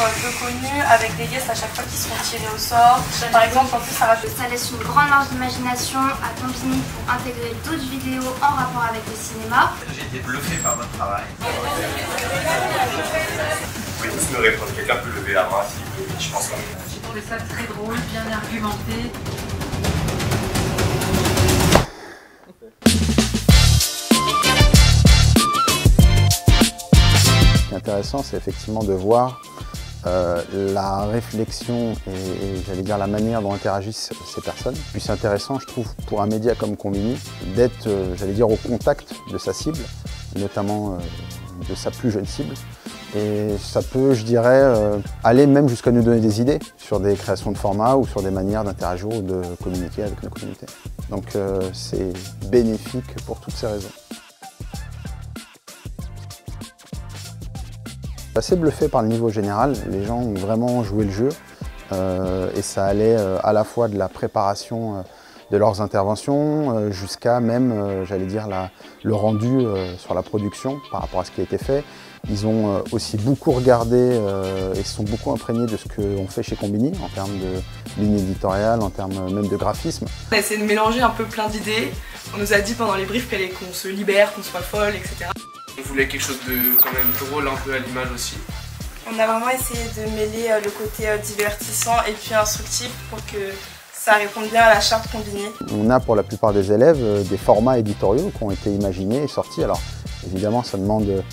de contenu avec des guests à chaque fois qui seront tirés au sort. Par exemple, en plus, ça rajoute. Ça laisse une grande marge d'imagination à Combini pour intégrer d'autres vidéos en rapport avec le cinéma. J'ai été bluffé par votre travail. Vous pouvez tous me répondre, quelqu'un peut lever la main si je pense comme ça. J'ai trouvé ça très drôle, bien argumenté. Ce qui est intéressant, c'est effectivement de voir la réflexion et j'allais dire la manière dont interagissent ces personnes. Puis c'est intéressant, je trouve, pour un média comme Combini, d'être, j'allais dire, au contact de sa cible, notamment de sa plus jeune cible. Et ça peut, je dirais, aller même jusqu'à nous donner des idées sur des créations de formats ou sur des manières d'interagir ou de communiquer avec nos communautés. Donc c'est bénéfique pour toutes ces raisons. Assez bluffé par le niveau général, les gens ont vraiment joué le jeu et ça allait à la fois de la préparation de leurs interventions jusqu'à même, j'allais dire, le rendu sur la production par rapport à ce qui a été fait. Ils ont aussi beaucoup regardé et se sont beaucoup imprégnés de ce qu'on fait chez Combini en termes de ligne éditoriale, en termes même de graphisme. On a essayé de mélanger un peu plein d'idées. On nous a dit pendant les briefs qu'on se libère, qu'on soit folle, etc. On voulait quelque chose de quand même drôle un peu à l'image aussi. On a vraiment essayé de mêler le côté divertissant et puis instructif pour que ça réponde bien à la charte Combini. On a pour la plupart des élèves des formats éditoriaux qui ont été imaginés et sortis. Alors évidemment ça demande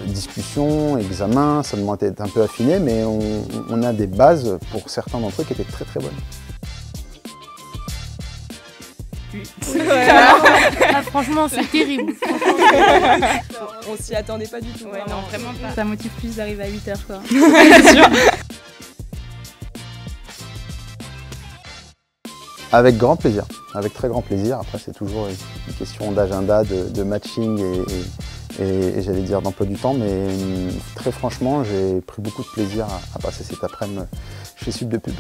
discussion, examen, ça demande d'être un peu affiné, mais on a des bases pour certains d'entre eux qui étaient très très bonnes. Ah, franchement, c'est terrible. On s'y attendait pas du tout. Ouais, non, vraiment pas. Ça motive plus d'arriver à 8 h quoi. Avec grand plaisir, avec très grand plaisir. Après, c'est toujours une question d'agenda, de matching et j'allais dire d'emploi du temps, mais très franchement, j'ai pris beaucoup de plaisir à passer cet après-midi chez Sub de Pub.